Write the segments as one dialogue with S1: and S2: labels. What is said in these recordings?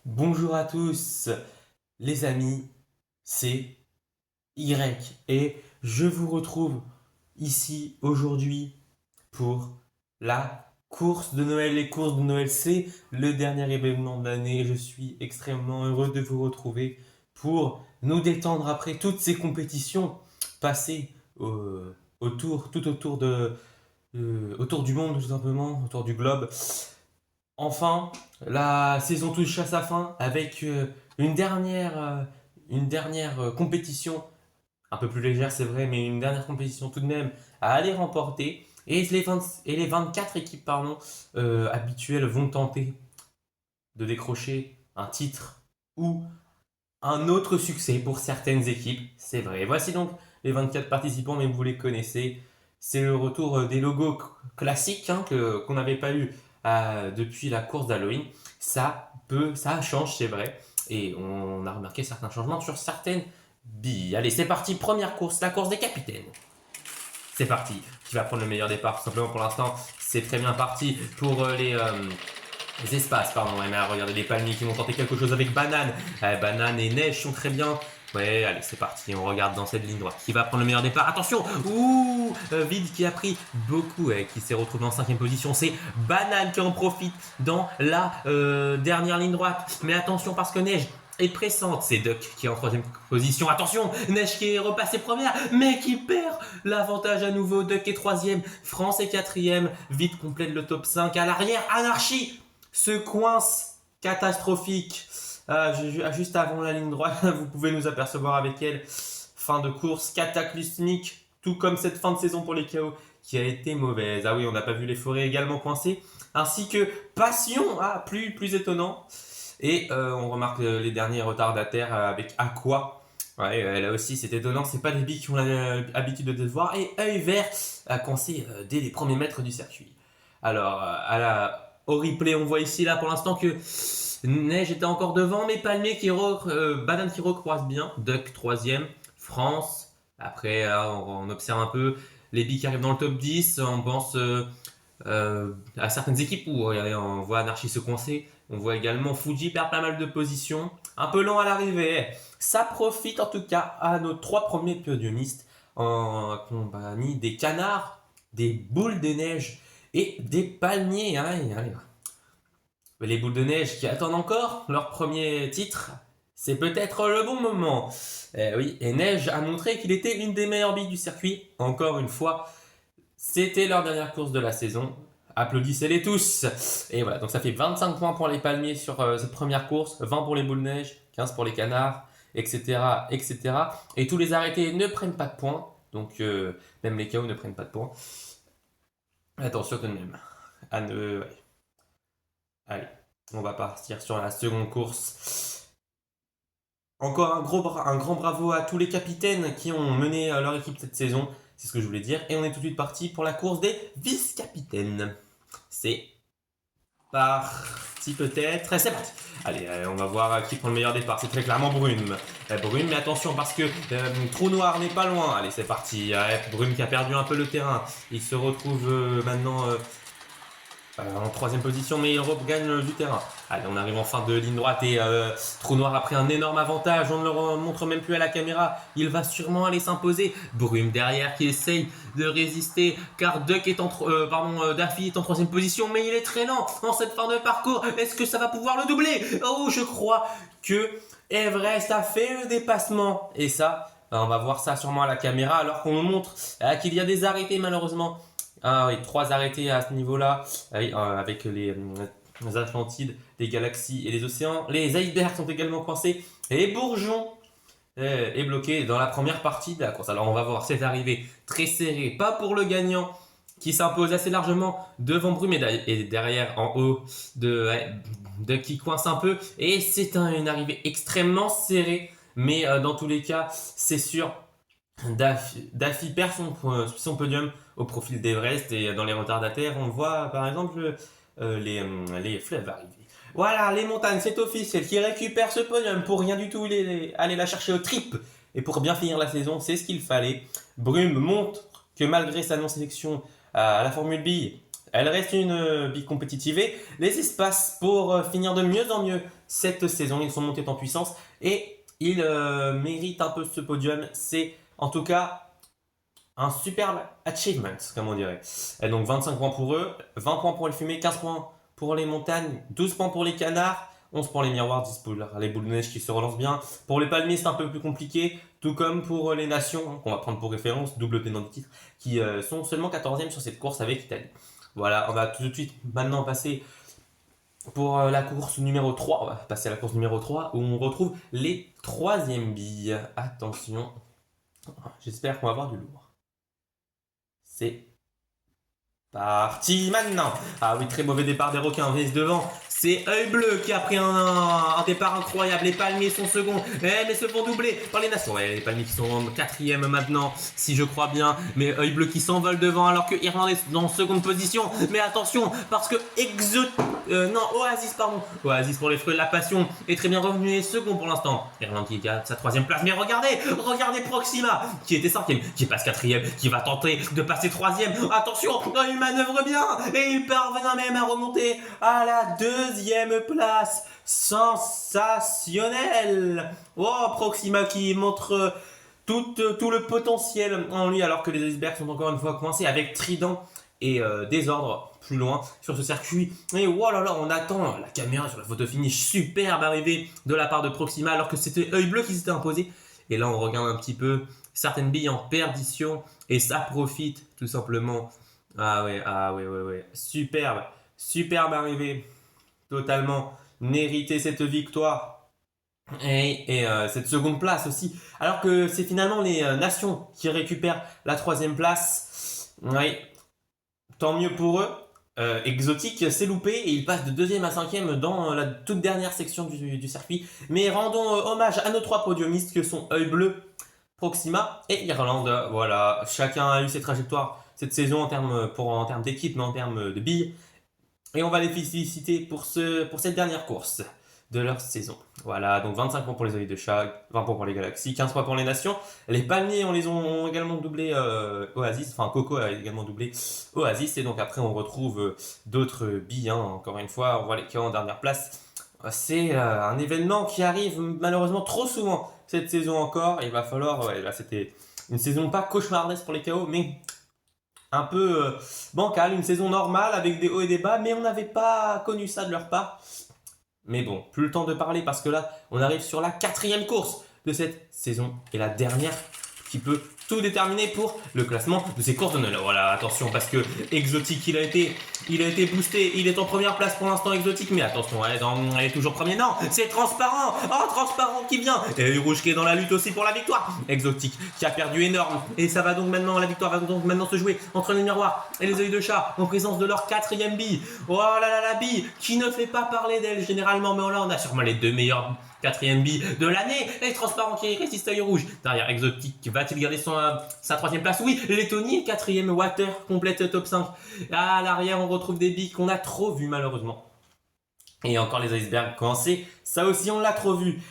S1: Bonjour à tous, les amis, c'est Y et je vous retrouve ici aujourd'hui pour la course de Noël. Les courses de Noël, c'est le dernier événement de l'année. Je suis extrêmement heureux de vous retrouver pour nous détendre après toutes ces compétitions passées tout autour du monde, tout simplement, autour du globe. Enfin, la saison touche à sa fin avec une dernière compétition, un peu plus légère c'est vrai, mais une dernière compétition tout de même à aller remporter. Et les 24 équipes habituelles vont tenter de décrocher un titre ou un autre succès pour certaines équipes, c'est vrai. Voici donc les 24 participants, mais vous les connaissez. C'est le retour des logos classiques qu'on n'avait pas eu depuis la course d'Halloween. Ça change, c'est vrai. Et on a remarqué certains changements sur certaines billes. Allez, c'est parti, première course, la course des capitaines. C'est parti. Qui va prendre le meilleur départ? Tout simplement pour l'instant, c'est très bien parti pour les espaces, pardon. Ouais, mais regardez les palmiers qui vont tenter quelque chose avec Banane. Banane et Neige sont très bien. Ouais, allez, c'est parti. On regarde dans cette ligne droite. Qui va prendre le meilleur départ? Attention! Ouh! Vide qui a pris beaucoup, qui s'est retrouvé en 5ème position. C'est Banane qui en profite dans la dernière ligne droite. Mais attention parce que Neige est pressante. C'est Duck qui est en 3ème position. Attention! Neige qui est repassée première, mais qui perd l'avantage à nouveau. Duck est 3ème. France est 4ème. Vide complète le top 5. À l'arrière, Anarchie se coince catastrophique juste avant la ligne droite. Vous pouvez nous apercevoir avec elle. Fin de course cataclysmique, tout comme cette fin de saison pour les KO qui a été mauvaise. Ah oui, on n'a pas vu les forêts également coincées, ainsi que Passion, plus étonnant. Et on remarque les derniers retardataires avec Aqua. Ouais, là aussi c'est étonnant, c'est pas des billes qui ont l'habitude de voir. Et Œil Vert a coincé dès les premiers mètres du circuit. Alors, au replay, on voit ici là pour l'instant que Neige était encore devant, mais Palmier Banane qui recroise bien. Duck 3ème, France. Après, on observe un peu les billes qui arrivent dans le top 10. On pense à certaines équipes où regardez, on voit Anarchy se coincer. On voit également Fuji perdre pas mal de positions. Un peu lent à l'arrivée. Ça profite en tout cas à nos 3 premiers podiumistes en compagnie des canards, des boules de neige et des palmiers. Les boules de neige qui attendent encore leur premier titre, c'est peut-être le bon moment. Oui, et Neige a montré qu'il était une des meilleures billes du circuit. Encore une fois, c'était leur dernière course de la saison. Applaudissez-les tous. Et voilà, donc ça fait 25 points pour les palmiers sur cette première course, 20 pour les boules de neige, 15 pour les canards, etc. etc. Et tous les arrêtés ne prennent pas de points. Donc même les KO ne prennent pas de points. Attention tout de même. Ouais. Allez, on va partir sur la seconde course. Encore un grand bravo à tous les capitaines qui ont mené leur équipe cette saison. C'est ce que je voulais dire. Et on est tout de suite parti pour la course des vice-capitaines. C'est parti peut-être. C'est parti. Allez, on va voir qui prend le meilleur départ. C'est très clairement Brume. Brume, mais attention parce que Trou Noir n'est pas loin. Allez, c'est parti. Brume qui a perdu un peu le terrain. Il se retrouve maintenant en 3ème position, mais il regagne du terrain. Allez, on arrive en fin de ligne droite et Trou Noir a pris un énorme avantage. On ne le montre même plus à la caméra. Il va sûrement aller s'imposer. Brume derrière qui essaye de résister car Daffy est en 3ème position, mais il est très lent en cette fin de parcours. Est-ce que ça va pouvoir le doubler? Oh, je crois que Everest a fait le dépassement. Et ça, on va voir ça sûrement à la caméra alors qu'on nous montre qu'il y a des arrêtés malheureusement. Ah oui, 3 arrêtés à ce niveau-là, avec les Atlantides, les galaxies et les océans. Les icebergs sont également coincés. Et Bourgeon est bloqué dans la première partie de la course. Alors on va voir cette arrivée très serrée, pas pour le gagnant, qui s'impose assez largement devant Brume et derrière en haut de qui coince un peu. Et c'est une arrivée extrêmement serrée, mais dans tous les cas, c'est sûr. Daffy perd son podium au profil d'Everest et dans les retardataires, on voit par exemple les fleuves arriver. Voilà, les montagnes, c'est officiel, qui récupère ce podium pour rien du tout aller la chercher au trip. Et pour bien finir la saison, c'est ce qu'il fallait. Brume montre que malgré sa non-sélection à la Formule B, Elle reste une bille compétitive et les espaces pour finir de mieux en mieux cette saison. Ils sont montés en puissance et ils méritent un peu ce podium. C'est en tout cas un superbe achievement, comme on dirait. Et donc 25 points pour eux, 20 points pour les fumées, 15 points pour les montagnes, 12 points pour les canards, 11 pour les miroirs, 10 pour les boules de neige qui se relancent bien. Pour les palmiers, c'est un peu plus compliqué, tout comme pour les nations, qu'on va prendre pour référence, double tenant du titre, qui sont seulement 14e sur cette course avec l'Italie. Voilà, on va tout de suite maintenant passer pour la course numéro 3. On va passer à la course numéro 3 où on retrouve les 3e billes. Attention, j'espère qu'on va avoir du lourd. C'est parti maintenant. Ah oui, très mauvais départ des requins, on reste devant. C'est Œil Bleu qui a pris un départ incroyable. Les palmiers sont seconds, mais se font doubler par les nations. Ouais, les palmiers qui sont en 4e maintenant, si je crois bien. Mais Œil Bleu qui s'envole devant alors que Irlandais en seconde position. Mais attention, parce que Oasis, pardon. Oasis pour les fruits de la passion est très bien revenu et second pour l'instant. Irlande qui a sa 3e place. Mais regardez Proxima qui était 5e, qui passe 4e, qui va tenter de passer 3e. Attention, il manœuvre bien et il parvient même à remonter à la 2e place. Sensationnel. Oh, Proxima qui montre tout le potentiel en lui alors que les icebergs sont encore une fois coincés avec Trident et Désordre plus loin sur ce circuit. Et oh là là, on attend la caméra sur la photo finish. Superbe arrivée de la part de Proxima alors que c'était Œil Bleu qui s'était imposé. Et là, on regarde un petit peu certaines billes en perdition et ça profite tout simplement. Ah ouais. Superbe arrivée. Totalement mérité cette victoire. Et cette seconde place aussi. Alors que c'est finalement les nations qui récupèrent la 3e place. Oui, tant mieux pour eux. Exotique s'est loupé et il passe de 2e à 5e dans la toute dernière section du circuit. Mais rendons hommage à nos 3 podiumistes que sont Œil Bleu, Proxima et Irlande. Voilà, chacun a eu ses trajectoires cette saison en termes d'équipe, mais en termes de billes. Et on va les féliciter pour cette dernière course de leur saison. Voilà, donc 25 points pour les œils de chat, 20 points pour les galaxies, 15 points pour les nations. Les palmiers, on les ont également doublé Oasis, enfin Coco a également doublé Oasis. Et donc après, on retrouve d'autres billes, encore une fois, on voit les qui en dernière place. C'est un événement qui arrive malheureusement trop souvent cette saison encore. Il va falloir, là c'était une saison pas cauchemardesque pour les KO, mais un peu bancale, une saison normale avec des hauts et des bas, mais on n'avait pas connu ça de leur part. Mais bon, plus le temps de parler parce que là, on arrive sur la 4e course de cette saison et la dernière qui peut tout déterminer pour le classement de ces courses de Noël. Voilà, attention parce que Exotique, il a été boosté, il est en première place pour l'instant Exotique, mais attention, elle est toujours premier. Non, c'est Transparent. Oh, Transparent qui vient. Et Rouge qui est dans la lutte aussi pour la victoire. Exotique qui a perdu énorme et ça va donc maintenant, la victoire va donc maintenant se jouer entre les miroirs et les œils de chat en présence de leur 4e bille. Oh là là, la bille qui ne fait pas parler d'elle généralement, mais là on a sûrement les 2 meilleurs 4e bille de l'année. Et Transparent qui résiste à Œil Rouge. Derrière Exotique, va-t-il garder sa 3e place? Oui, Lettonie, 4e Water, complète top 5. À l'arrière, on retrouve des billes qu'on a trop vues malheureusement. Et encore les icebergs coincés, ça aussi on l'a trop vu.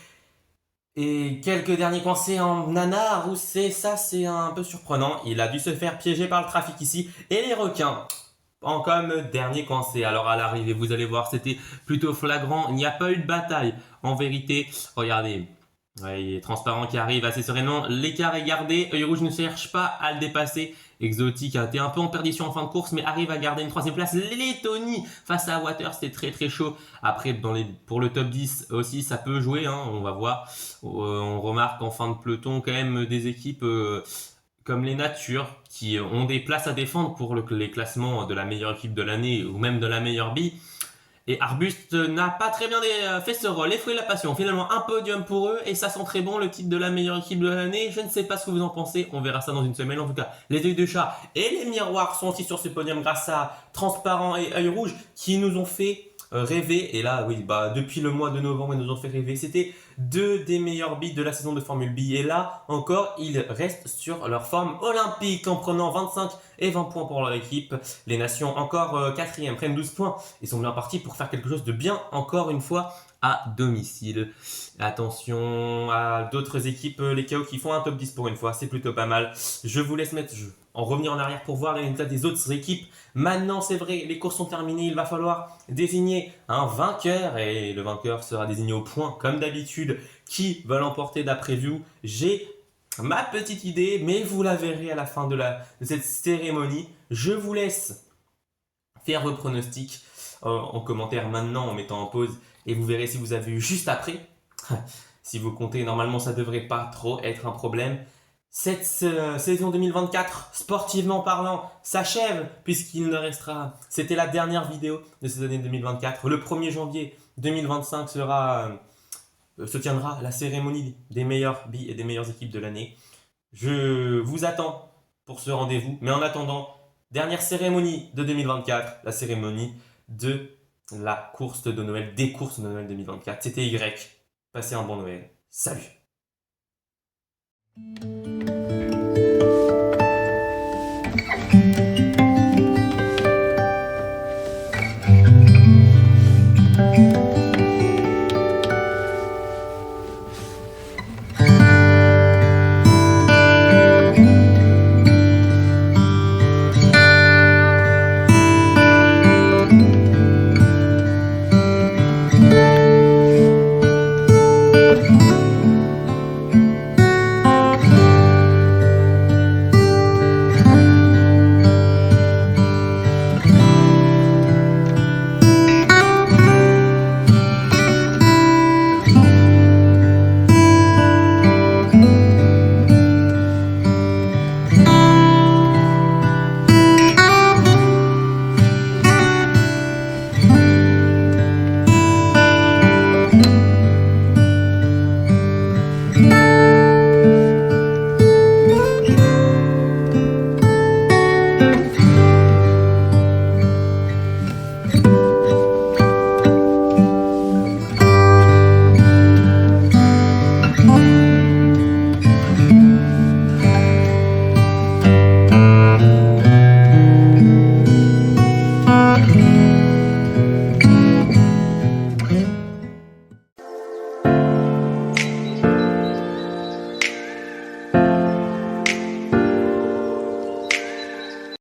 S1: Et quelques derniers coincés en nanar, où c'est un peu surprenant. Il a dû se faire piéger par le trafic ici. Et les requins, comme dernier coincé. Alors à l'arrivée, vous allez voir, c'était plutôt flagrant. Il n'y a pas eu de bataille. En vérité, regardez. Ouais, il est Transparent qui arrive assez sereinement. L'écart est gardé. Œil Rouge ne cherche pas à le dépasser. Exotique a été un peu en perdition en fin de course, mais arrive à garder une 3e place. Lettonie face à Water, c'était très très chaud. Après, pour le top 10 aussi, ça peut jouer. On va voir. On remarque en fin de peloton quand même des équipes comme les Natures qui ont des places à défendre pour les classements de la meilleure équipe de l'année ou même de la meilleure bille. Et Arbuste n'a pas très bien fait ce rôle. Les fruits de la passion, finalement un podium pour eux et ça sent très bon, le titre de la meilleure équipe de l'année. Je ne sais pas ce que vous en pensez, on verra ça dans une semaine. En tout cas, les œils de chat et les miroirs sont aussi sur ce podium grâce à Transparent et Œil Rouge qui nous ont fait rêver. Et là, oui, depuis le mois de novembre, ils nous ont fait rêver. C'était deux des meilleurs billes de la saison de Formule B. Et là encore, ils restent sur leur forme olympique en prenant 25 et 20 points pour leur équipe. Les nations encore quatrième prennent 12 points et sont bien partis pour faire quelque chose de bien encore une fois à domicile. Attention à d'autres équipes, les KO qui font un top 10 pour une fois, c'est plutôt pas mal. Je vous laisse en revenir en arrière pour voir les résultats des autres équipes. Maintenant, c'est vrai, les courses sont terminées, il va falloir désigner un vainqueur et le vainqueur sera désigné au point comme d'habitude. Qui va l'emporter d'après vous? J'ai ma petite idée, mais vous la verrez à la fin de cette cérémonie. Je vous laisse faire vos pronostics en commentaire maintenant en mettant en pause et vous verrez si vous avez eu juste après. Si vous comptez, normalement ça devrait pas trop être un problème. Cette saison 2024, sportivement parlant, s'achève puisqu'il ne restera... C'était la dernière vidéo de cette année 2024. Le 1er janvier 2025 se tiendra la cérémonie des meilleurs billes et des meilleures équipes de l'année. Je vous attends pour ce rendez-vous. Mais en attendant, dernière cérémonie de 2024, la cérémonie de la course de Noël, des courses de Noël 2024. C'était Y. Passez un bon Noël. Salut!